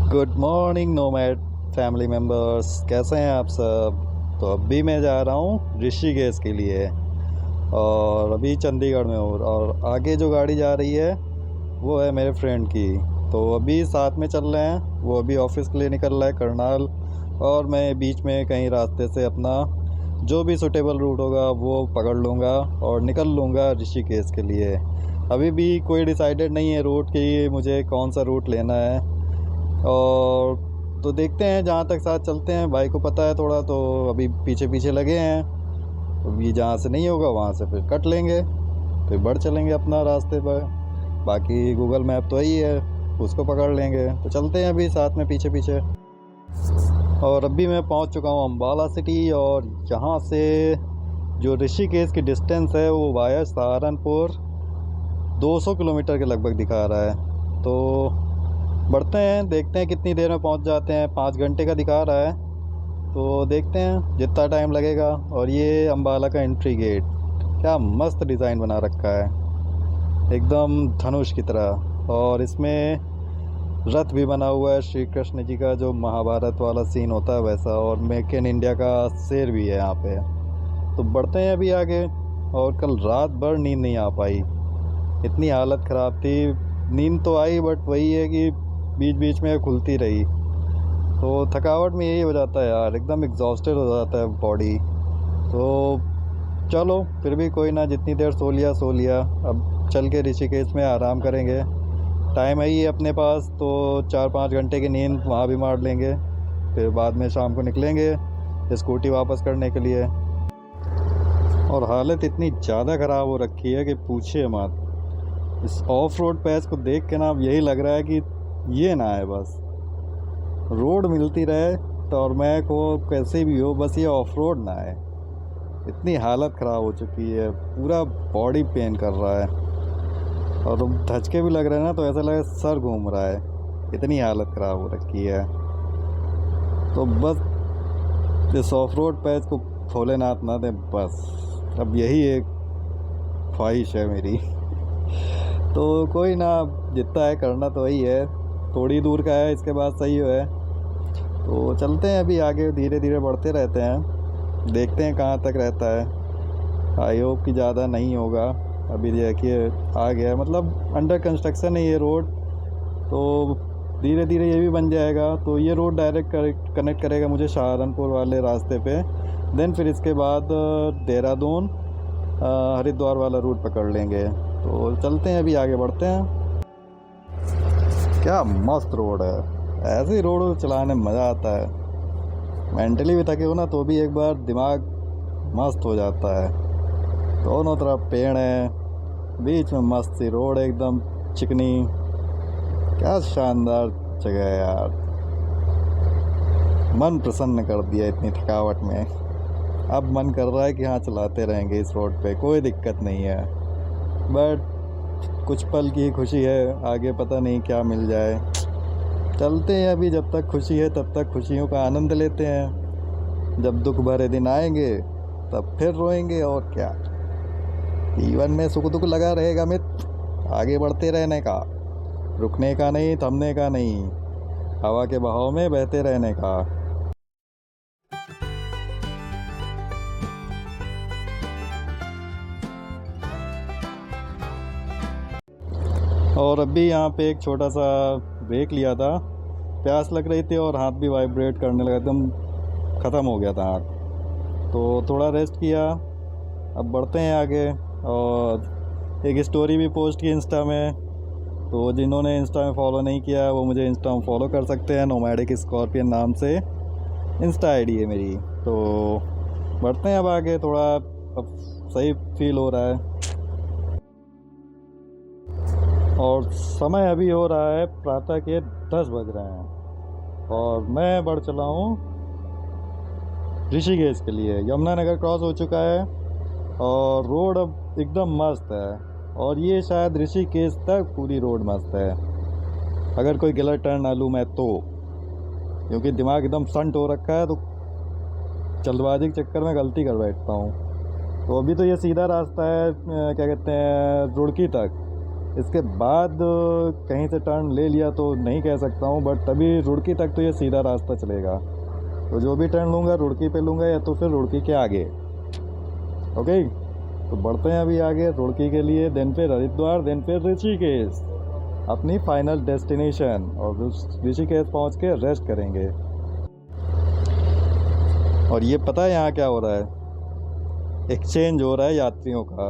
Good morning nomad family members, कैसे हैं आप सब। तो अभी मैं जा रहा हूँ ऋषिकेश के लिए और अभी चंडीगढ़ में हूँ और आगे जो गाड़ी जा रही है वो है मेरे फ्रेंड की। तो अभी साथ में चल रहे हैं, वो अभी ऑफिस के लिए निकल रहा है करनाल और मैं बीच में कहीं रास्ते से अपना जो भी सूटेबल रूट होगा वो पकड़ लूँगा और निकल लूँगा ऋषिकेश के लिए। अभी भी कोई डिसाइडेड नहीं है रूट कि मुझे कौन सा रूट लेना है, और तो देखते हैं, जहाँ तक साथ चलते हैं। भाई को पता है थोड़ा, तो अभी पीछे पीछे लगे हैं। अभी जहाँ से नहीं होगा वहाँ से फिर कट लेंगे, फिर बढ़ चलेंगे अपना रास्ते पर। बाकी गूगल मैप तो यही है, उसको पकड़ लेंगे। तो चलते हैं अभी साथ में पीछे पीछे। और अभी मैं पहुँच चुका हूँ अम्बाला सिटी, और यहाँ से जो ऋषिकेश की डिस्टेंस है वो वाया सहारनपुर 200 किलोमीटर के लगभग दिखा रहा है। तो बढ़ते हैं, देखते हैं कितनी देर में पहुंच जाते हैं। 5 घंटे का दिखा रहा है, तो देखते हैं जितना टाइम लगेगा। और ये अम्बाला का एंट्री गेट, क्या मस्त डिज़ाइन बना रखा है, एकदम धनुष की तरह। और इसमें रथ भी बना हुआ है श्री कृष्ण जी का, जो महाभारत वाला सीन होता है वैसा। और मेक इन इंडिया का शेर भी है यहाँ पे। तो बढ़ते हैं अभी आगे। और कल रात भर नींद नहीं आ पाई, इतनी हालत ख़राब थी। नींद तो आई बट वही है कि बीच बीच में खुलती रही। तो थकावट में यही हो जाता है यार, एकदम एग्जॉस्टेड हो जाता है बॉडी। तो चलो फिर भी कोई ना, जितनी देर सो लिया। अब चल के ऋषिकेश में आराम करेंगे। टाइम है ही अपने पास, तो 4-5 घंटे की नींद वहाँ भी मार लेंगे। फिर बाद में शाम को निकलेंगे स्कूटी वापस करने के लिए। और हालत इतनी ज़्यादा ख़राब हो रखी है कि पूछिए मत। इस ऑफ रोड पैच को देख के ना अब यही लग रहा है कि ये ना है, बस रोड मिलती रहे तो, और मैं को कैसे भी हो, बस ये ऑफ रोड ना है। इतनी हालत ख़राब हो चुकी है, पूरा बॉडी पेन कर रहा है और धचके भी लग रहे हैं ना, तो ऐसा लग रहा है सर घूम रहा है। इतनी हालत ख़राब हो रखी है। तो बस इस ऑफ रोड पैच को भोलेनाथ ना दें, बस अब यही एक ख्वाहिश है मेरी। तो कोई ना, जितना है करना तो वही है। थोड़ी दूर का है, इसके बाद सही है। तो चलते हैं अभी आगे, धीरे धीरे बढ़ते रहते हैं, देखते हैं कहाँ तक रहता है। आई होप कि ज़्यादा नहीं होगा। अभी देखिए आ गया, मतलब अंडर कंस्ट्रक्शन है ये रोड, तो धीरे धीरे ये भी बन जाएगा। तो ये रोड डायरेक्ट कनेक्ट करेगा मुझे सहारनपुर वाले रास्ते पे। देन फिर इसके बाद देहरादून हरिद्वार वाला रूट पकड़ लेंगे। तो चलते हैं अभी आगे बढ़ते हैं। क्या मस्त रोड है, ऐसी रोड चलाने में मज़ा आता है। मेंटली भी थके हो ना, तो भी एक बार दिमाग मस्त हो जाता है। दोनों तरफ पेड़ हैं, बीच में मस्त सी रोड है एकदम चिकनी। क्या शानदार जगह है यार, मन प्रसन्न कर दिया इतनी थकावट में। अब मन कर रहा है कि हाँ चलाते रहेंगे इस रोड पे, कोई दिक्कत नहीं है। बट कुछ पल की खुशी है, आगे पता नहीं क्या मिल जाए। चलते हैं अभी, जब तक खुशी है तब तक खुशियों का आनंद लेते हैं। जब दुख भरे दिन आएंगे तब फिर रोएंगे, और क्या। जीवन में सुख दुख लगा रहेगा मित्र, आगे बढ़ते रहने का, रुकने का नहीं, थमने का नहीं, हवा के बहाव में बहते रहने का। और अभी यहाँ पे एक छोटा सा ब्रेक लिया था, प्यास लग रही थी और हाथ भी वाइब्रेट करने लगा, एकदम ख़त्म हो गया था हाथ। तो थोड़ा रेस्ट किया, अब बढ़ते हैं आगे। और एक स्टोरी भी पोस्ट की इंस्टा में, तो जिन्होंने इंस्टा में फॉलो नहीं किया वो मुझे इंस्टा में फॉलो कर सकते हैं। नोमैडिक स्कॉर्पियन नाम से इंस्टा आईडी है मेरी। तो बढ़ते हैं अब आगे, थोड़ा अब सही फील हो रहा है। और समय अभी हो रहा है प्रातः के 10 बज रहे हैं और मैं बढ़ चला हूँ ऋषिकेश के लिए। यमुनानगर क्रॉस हो चुका है और रोड अब एकदम मस्त है। और ये शायद ऋषिकेश तक पूरी रोड मस्त है, अगर कोई गलत टर्न ना लूँ मैं तो, क्योंकि दिमाग एकदम संट हो रखा है, तो जल्दबाजी के चक्कर में गलती कर बैठता हूँ। तो अभी तो ये सीधा रास्ता है, क्या कहते हैं, रुड़की तक। इसके बाद कहीं से टर्न ले लिया तो नहीं कह सकता हूँ, बट अभी रुड़की तक तो ये सीधा रास्ता चलेगा। तो जो भी टर्न लूँगा रुड़की पे लूँगा या तो फिर रुड़की के आगे। ओके, तो बढ़ते हैं अभी आगे रुड़की के लिए, देन फिर हरिद्वार, देन फिर ऋषिकेश, अपनी फाइनल डेस्टिनेशन। और ऋषिकेश पहुँच के रेस्ट करेंगे। और ये पता है यहाँ क्या हो रहा है? एक्सचेंज हो रहा है यात्रियों का।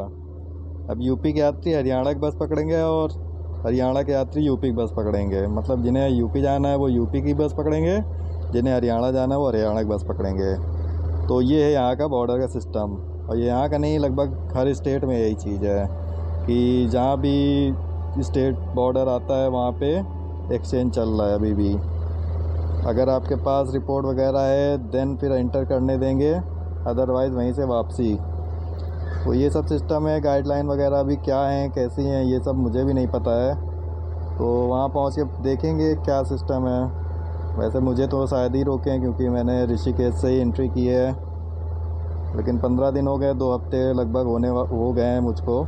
अब यूपी के यात्री हरियाणा की बस पकड़ेंगे और हरियाणा के यात्री यूपी की बस पकड़ेंगे। मतलब जिन्हें यूपी जाना है वो यूपी की बस पकड़ेंगे, जिन्हें हरियाणा जाना है वो हरियाणा की बस पकड़ेंगे। तो ये है यहाँ का बॉर्डर का सिस्टम। और ये यहाँ का नहीं, लगभग हर स्टेट में यही चीज़ है कि जहाँ भी स्टेट बॉर्डर आता है वहाँ पे एक्सचेंज चल रहा है अभी भी। अगर आपके पास रिपोर्ट वगैरह है देन फिर एंटर करने देंगे, अदरवाइज़ वहीं से वापसी। तो ये सब सिस्टम है। गाइडलाइन वगैरह भी क्या हैं, कैसी हैं, ये सब मुझे भी नहीं पता है। तो वहाँ पहुँच के देखेंगे क्या सिस्टम है। वैसे मुझे तो शायद ही रोकें क्योंकि मैंने ऋषिकेश से ही एंट्री की है, लेकिन 15 दिन हो गए, 2 हफ्ते लगभग हो गए हैं मुझको।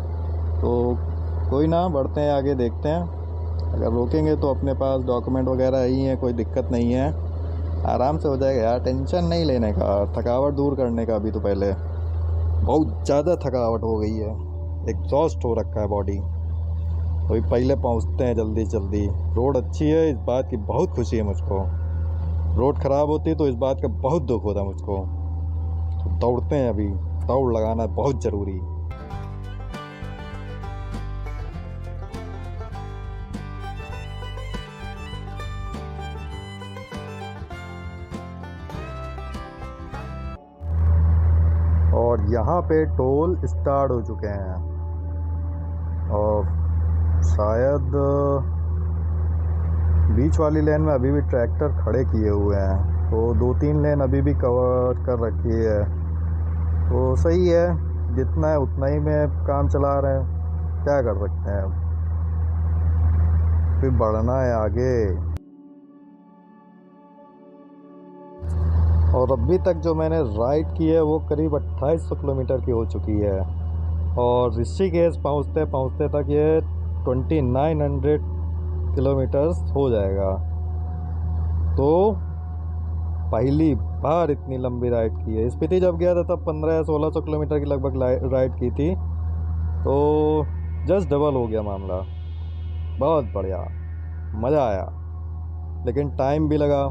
तो कोई ना, बढ़ते हैं आगे, देखते हैं। अगर रोकेंगे तो अपने पास डॉक्यूमेंट वगैरह ही हैं, कोई दिक्कत नहीं है, आराम से हो जाएगा यार। टेंशन नहीं लेने का, थकावट दूर करने का। अभी तो पहले बहुत ज़्यादा थकावट हो गई है, एग्जॉस्ट हो रखा है बॉडी। तो अभी पहले पहुंचते हैं जल्दी जल्दी। रोड अच्छी है, इस बात की बहुत खुशी है मुझको। रोड ख़राब होती तो इस बात का बहुत दुख होता मुझको। तो दौड़ते हैं अभी, दौड़ लगाना बहुत ज़रूरी। और यहाँ पे टोल स्टार्ट हो चुके हैं और शायद बीच वाली लेन में अभी भी ट्रैक्टर खड़े किए हुए हैं। तो 2-3 लेन अभी भी कवर कर रखी है। तो सही है, जितना है उतना ही में काम चला रहे हैं, क्या कर सकते हैं। फिर बढ़ना है आगे। और अभी तक जो मैंने राइड की है वो करीब 2800 किलोमीटर की हो चुकी है। और ऋषिकेश पहुँचते पहुँचते तक ये 2900 किलोमीटर्स हो जाएगा। तो पहली बार इतनी लंबी राइड की है। स्पीति जब गया था तब 1500 या 1600 किलोमीटर की लगभग राइड की थी। तो जस्ट डबल हो गया मामला। बहुत बढ़िया, मज़ा आया, लेकिन टाइम भी लगा।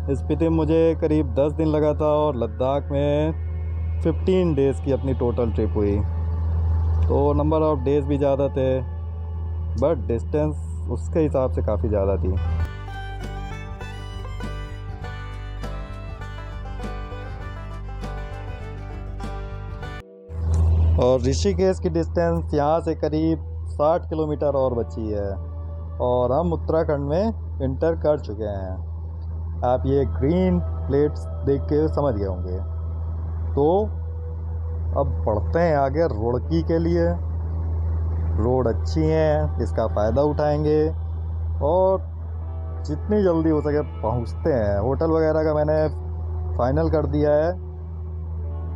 स्पीति में मुझे करीब 10 दिन लगा था और लद्दाख में 15 डेज़ की अपनी टोटल ट्रिप हुई। तो नंबर ऑफ डेज़ भी ज़्यादा थे, बट डिस्टेंस उसके हिसाब से काफ़ी ज़्यादा थी। और ऋषिकेश की डिस्टेंस यहाँ से करीब 60 किलोमीटर और बची है और हम उत्तराखंड में इंटर कर चुके हैं। आप ये ग्रीन प्लेट्स देख के समझ गए होंगे। तो अब बढ़ते हैं आगे रुड़की के लिए। रोड अच्छी हैं, इसका फ़ायदा उठाएंगे और जितनी जल्दी हो सके पहुंचते हैं। होटल वगैरह का मैंने फाइनल कर दिया है,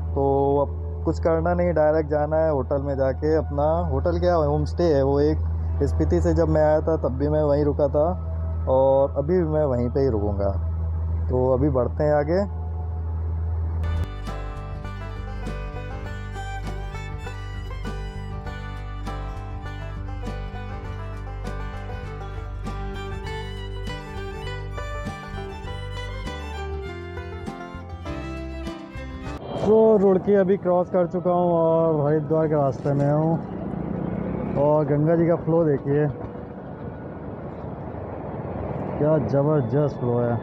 तो अब कुछ करना नहीं, डायरेक्ट जाना है होटल में जाके अपना। होटल क्या, होम स्टे है वो एक। स्पीति से जब मैं आया था तब भी मैं वहीं रुका था और अभी भी मैं वहीं पे ही रुकूंगा। तो अभी बढ़ते हैं आगे। तो रुड़की अभी क्रॉस कर चुका हूँ और हरिद्वार के रास्ते में हूँ। और गंगा जी का फ्लो देखिए, क्या ज़बरदस्त फ्लो है।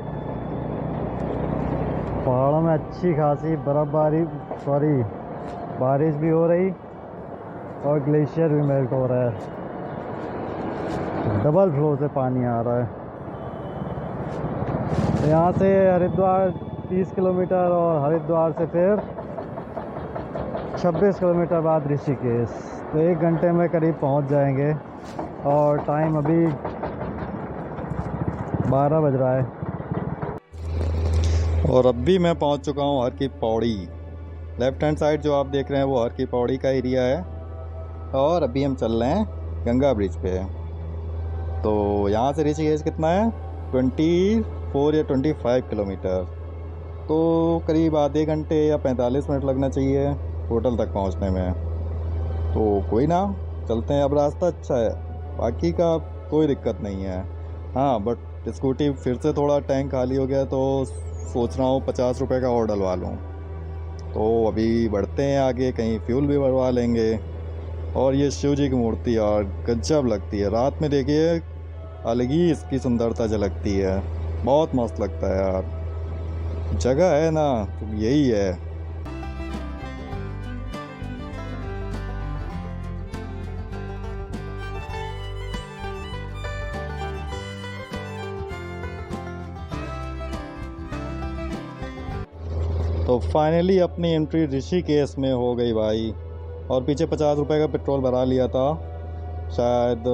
पहाड़ों में अच्छी खासी बर्फ़बारी, बारिश भी हो रही और ग्लेशियर भी मेल्ट हो रहा है। डबल फ्लो से पानी आ रहा है। तो यहाँ से हरिद्वार 30 किलोमीटर और हरिद्वार से फिर 26 किलोमीटर बाद ऋषिकेश। तो 1 घंटे में करीब पहुँच जाएंगे और टाइम अभी 12 बज रहा है। और अब भी मैं पहुँच चुका हूँ हर की पौड़ी। लेफ़्ट हैंड साइड जो आप देख रहे हैं वो हर की पौड़ी का एरिया है। और अभी हम चल रहे हैं गंगा ब्रिज पे। तो यहाँ से ऋषिकेश कितना है, 24 या 25 किलोमीटर। तो करीब आधे घंटे या 45 मिनट लगना चाहिए होटल तक पहुँचने में। तो कोई ना, चलते हैं। अब रास्ता अच्छा है, बाकी का कोई दिक्कत नहीं है। हाँ बट स्कूटी फिर से थोड़ा टैंक खाली हो गया, तो सोच रहा हूँ 50 रुपये का और डलवा लूँ। तो अभी बढ़ते हैं आगे, कहीं फ्यूल भी भरवा लेंगे। और ये शिव जी की मूर्ति यार गजब लगती है, रात में देखिए अलग ही इसकी सुंदरता झलकती है। बहुत मस्त लगता है यार, जगह है ना तो यही है। तो फाइनली अपनी एंट्री ऋषिकेश में हो गई भाई। और पीछे 50 रुपये का पेट्रोल भरा लिया था, शायद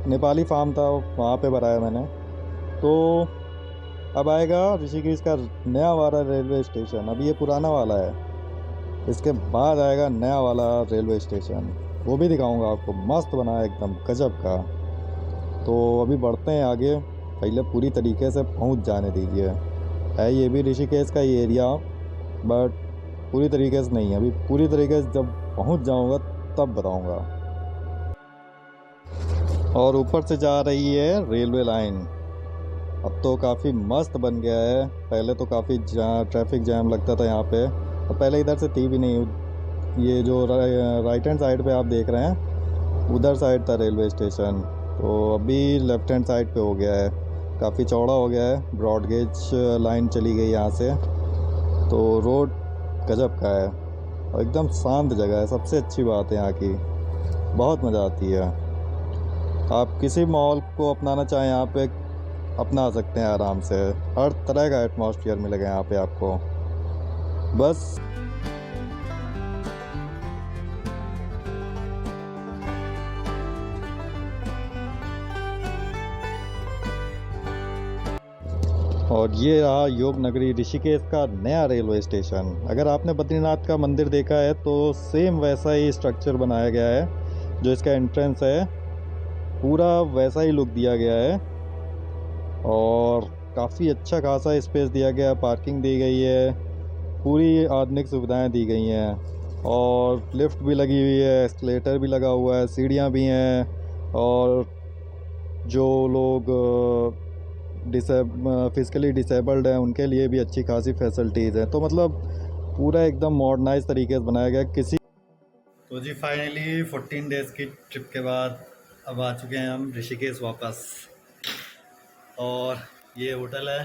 नेपाली फार्म था वहाँ पे भराया मैंने। तो अब आएगा ऋषिकेश का नया वाला रेलवे स्टेशन। अभी ये पुराना वाला है, इसके बाद आएगा नया वाला रेलवे स्टेशन, वो भी दिखाऊंगा आपको। मस्त बना है एकदम गजब का। तो अभी बढ़ते हैं आगे, पहले पूरी तरीके से पहुंच जाने दीजिए। है ये भी ऋषिकेश का ही एरिया, बट पूरी तरीके से नहीं है। अभी पूरी तरीके से जब पहुंच जाऊंगा तब बताऊंगा। और ऊपर से जा रही है रेलवे लाइन। अब तो काफ़ी मस्त बन गया है, पहले तो काफ़ी ट्रैफिक जैम लगता था यहाँ पे। और पहले इधर से थी भी नहीं, ये जो राइट हैंड साइड पे आप देख रहे हैं उधर साइड था रेलवे स्टेशन। तो अभी लेफ्ट हैंड साइड पे हो गया है, काफ़ी चौड़ा हो गया है, ब्रॉड गेज लाइन चली गई यहाँ से। तो रोड गजब का है और एकदम शांत जगह है, सबसे अच्छी बात है यहाँ की, बहुत मज़ा आती है। आप किसी माहौल को अपनाना चाहें यहाँ पे अपना सकते हैं आराम से, हर तरह का एटमॉस्फेयर मिलेगा यहाँ पे आपको। बस और ये रहा योग नगरी ऋषिकेश का नया रेलवे स्टेशन। अगर आपने बद्रीनाथ का मंदिर देखा है तो सेम वैसा ही स्ट्रक्चर बनाया गया है, जो इसका एंट्रेंस है पूरा वैसा ही लुक दिया गया है। और काफ़ी अच्छा खासा स्पेस दिया गया है, पार्किंग दी गई है, पूरी आधुनिक सुविधाएं दी गई हैं। और लिफ्ट भी लगी हुई है, एस्केलेटर भी लगा हुआ है, सीढ़ियाँ भी हैं। और जो लोग फिजिकली डिसेबल्ड हैं उनके लिए भी अच्छी खासी फैसिलिटीज़ हैं। तो मतलब पूरा एकदम मॉडर्नाइज तरीके से बनाया गया किसी। तो जी फाइनली 14 डेज़ की ट्रिप के बाद अब आ चुके हैं हम ऋषिकेश वापस। और ये होटल है,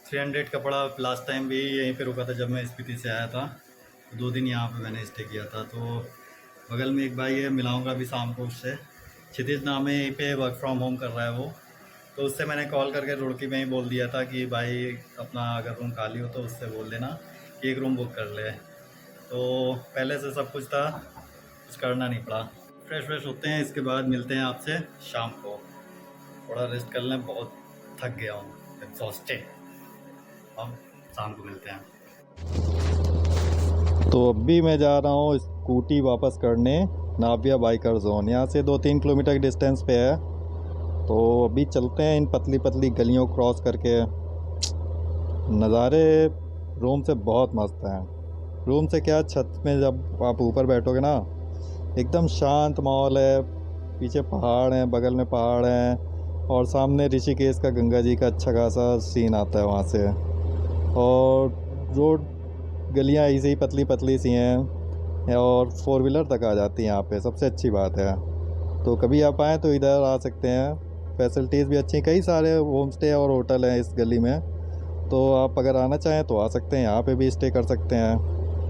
300 का पड़ा। लास्ट टाइम भी यहीं पे रुका था जब मैं स्पीति से आया था, तो 2 दिन यहाँ पे मैंने स्टे किया था। तो बगल में एक भाई है, मिलाऊंगा अभी शाम को उससे। क्षितिज नाम है, यहीं पे वर्क फ्रॉम होम कर रहा है वो। तो उससे मैंने कॉल करके रुड़की में ही बोल दिया था कि भाई अपना अगर रूम खाली हो तो उससे बोल देना कि एक रूम बुक कर ले। तो पहले से सब कुछ था, कुछ करना नहीं पड़ा। फ्रेश होते हैं, इसके बाद मिलते हैं आपसे शाम को। थोड़ा रेस्ट कर लें, बहुत थक गया हूँ, एग्जॉस्टेड। अब शाम को मिलते हैं। तो अभी मैं जा रहा हूँ स्कूटी वापस करने नाविया बाइकर जोन। यहाँ से 2-3 किलोमीटर के डिस्टेंस पे है। तो अभी चलते हैं इन पतली पतली गलियों क्रॉस करके। नज़ारे रूम से बहुत मस्त हैं। रूम से क्या, छत में जब आप ऊपर बैठोगे ना, एकदम शांत माहौल है। पीछे पहाड़ हैं, बगल में पहाड़ हैं, और सामने ऋषिकेश का गंगा जी का अच्छा खासा सीन आता है वहाँ से। और रोड गलियाँ ऐसे ही पतली पतली सी हैं, और 4 व्हीलर तक आ जाती हैं यहाँ पे, सबसे अच्छी बात है। तो कभी आप आएँ तो इधर आ सकते हैं, फैसिलिटीज़ भी अच्छी हैं, कई सारे होम स्टे और होटल हैं इस गली में। तो आप अगर आना चाहें तो आ सकते हैं, यहाँ पे भी स्टे कर सकते हैं।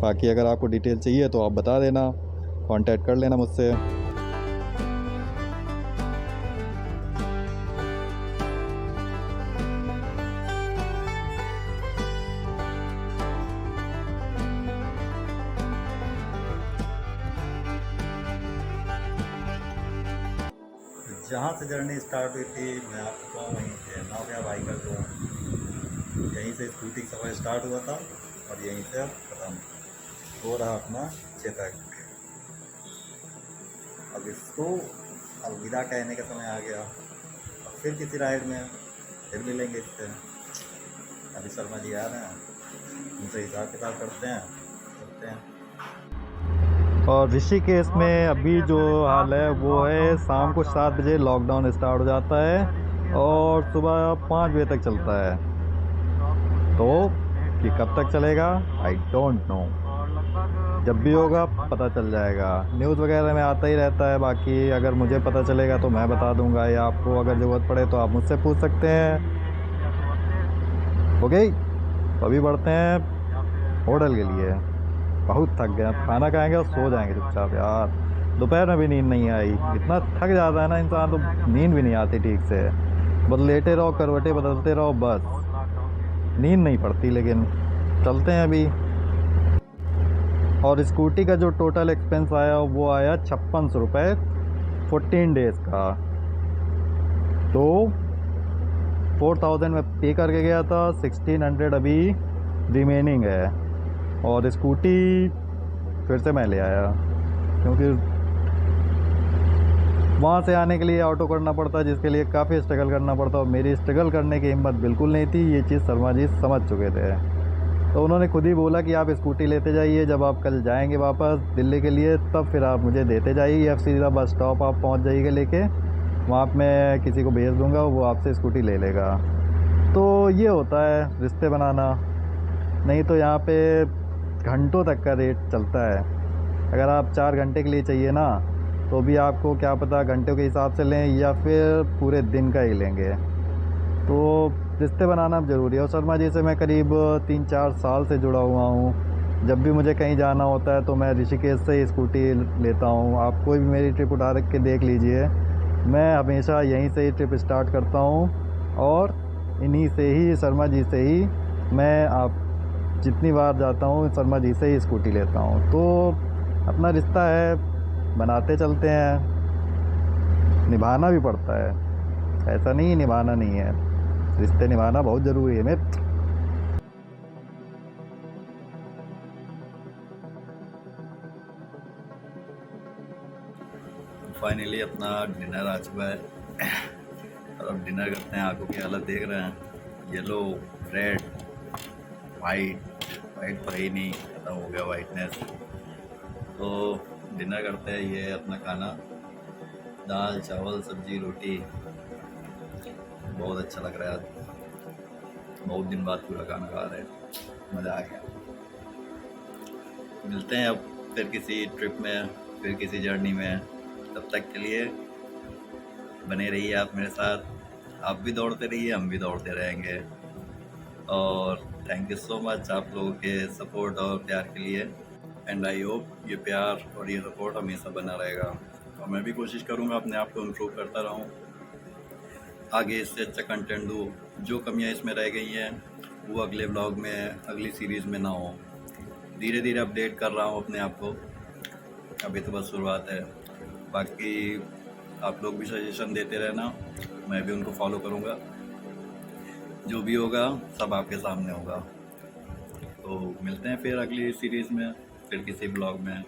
बाकी अगर आपको डिटेल चाहिए तो आप बता देना, कांटेक्ट कर लेना मुझसे। जहाँ से जर्नी स्टार्ट हुई थी मैं आपको कहूँ वहीं से नाविया बाइकर जोन, यहीं से स्कूटी का सफ़र स्टार्ट हुआ था और यहीं से अब ख़त्म हो रहा अपना चेतक। अब इसको अलविदा कहने का समय आ गया। अब फिर किसी राइड में फिर मिलेंगे इससे। अभी शर्मा जी आ रहे हैं, उनसे हिसाब किताब करते हैं। और ऋषिकेश में अभी जो हाल है वो है, शाम को 7 बजे लॉकडाउन स्टार्ट हो जाता है और सुबह 5 बजे तक चलता है। तो कि कब तक चलेगा आई डोंट नो, जब भी होगा पता चल जाएगा। न्यूज़ वगैरह में आता ही रहता है। बाकी अगर मुझे पता चलेगा तो मैं बता दूंगा, या आपको अगर ज़रूरत पड़े तो आप मुझसे पूछ सकते हैं। ओके, तो अभी बढ़ते हैं होटल के लिए। बहुत थक गए, अब खाना खाएंगे और सो जाएंगे चुपचाप यार। दोपहर में भी नींद नहीं आई, इतना थक जाता है ना इंसान तो नींद भी नहीं आती ठीक से। बस लेटे रहो, करवटें बदलते रहो, बस नींद नहीं पड़ती। लेकिन चलते हैं अभी। और स्कूटी का जो टोटल एक्सपेंस आया वो आया 5600 रुपये 14 डेज़ का। तो 4000 में पे करके गया था, 1600 अभी रिमेनिंग है। और स्कूटी फिर से मैं ले आया, क्योंकि वहाँ से आने के लिए ऑटो करना पड़ता, जिसके लिए काफ़ी स्ट्रगल करना पड़ता। और मेरी स्ट्रगल करने की हिम्मत बिल्कुल नहीं थी, ये चीज़ शर्मा जी समझ चुके थे। तो उन्होंने खुद ही बोला कि आप स्कूटी लेते जाइए, जब आप कल जाएंगे वापस दिल्ली के लिए तब फिर आप मुझे देते जाइए, या सीधा बस स्टॉप आप पहुँच जाइएगा लेके, वहाँ पे मैं किसी को भेज दूँगा, वो आपसे स्कूटी ले लेगा। तो ये होता है रिश्ते बनाना। नहीं तो यहाँ पे घंटों तक का रेट चलता है। अगर आप 4 घंटे के लिए चाहिए ना, तो भी आपको क्या पता घंटों के हिसाब से लें या फिर पूरे दिन का ही लेंगे। तो रिश्ते बनाना ज़रूरी है। और शर्मा जी से मैं करीब 3-4 साल से जुड़ा हुआ हूँ। जब भी मुझे कहीं जाना होता है तो मैं ऋषिकेश से ही स्कूटी लेता हूँ। आप कोई भी मेरी ट्रिप उठा के देख लीजिए, मैं हमेशा यहीं से ही ट्रिप स्टार्ट करता हूँ और इन्हीं से ही, शर्मा जी से ही मैं आप जितनी बार जाता हूँ शर्मा जी से ही स्कूटी लेता हूँ। तो अपना रिश्ता है, बनाते चलते हैं, निभाना भी पड़ता है। ऐसा नहीं निभाना नहीं है, रिश्ते निभाना बहुत ज़रूरी है मित्र। फाइनली अपना डिनर आ चुका है और अब डिनर करते हैं। आंखों की हालत देख रहे हैं, येलो, रेड, वाइट। वाइट पर ही नहीं, खत्म हो गया वाइटनेस। तो डिनर करते हैं। ये अपना खाना, दाल चावल सब्जी रोटी, बहुत अच्छा लग रहा है। बहुत दिन बाद पूरा खाना खा रहे हैं, मज़ा आ गया। मिलते हैं अब फिर किसी ट्रिप में, फिर किसी जर्नी में। तब तक के लिए बने रहिए आप मेरे साथ। आप भी दौड़ते रहिए, हम भी दौड़ते रहेंगे। और थैंक यू सो मच आप लोगों के सपोर्ट और प्यार के लिए। एंड आई होप ये प्यार और ये सपोर्ट हमेशा बना रहेगा। और मैं भी कोशिश करूँगा अपने आप को इम्प्रूव करता रहूँ, आगे इससे अच्छा कंटेंट दूँ। जो कमियाँ इसमें रह गई हैं वो अगले व्लॉग में, अगली सीरीज़ में ना हो। धीरे धीरे अपडेट कर रहा हूँ अपने आप को, अभी तो बस शुरुआत है। बाकी आप लोग भी सजेशन देते रहना, मैं भी उनको फॉलो करूँगा। जो भी होगा सब आपके सामने होगा। तो मिलते हैं फिर अगली सीरीज़ में, फिर किसी ब्लॉग में।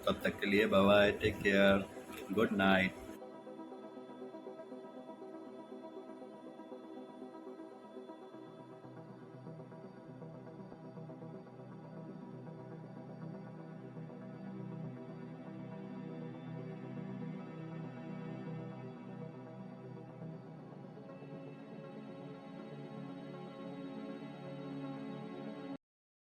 तब तक के लिए bye bye, take care, good night.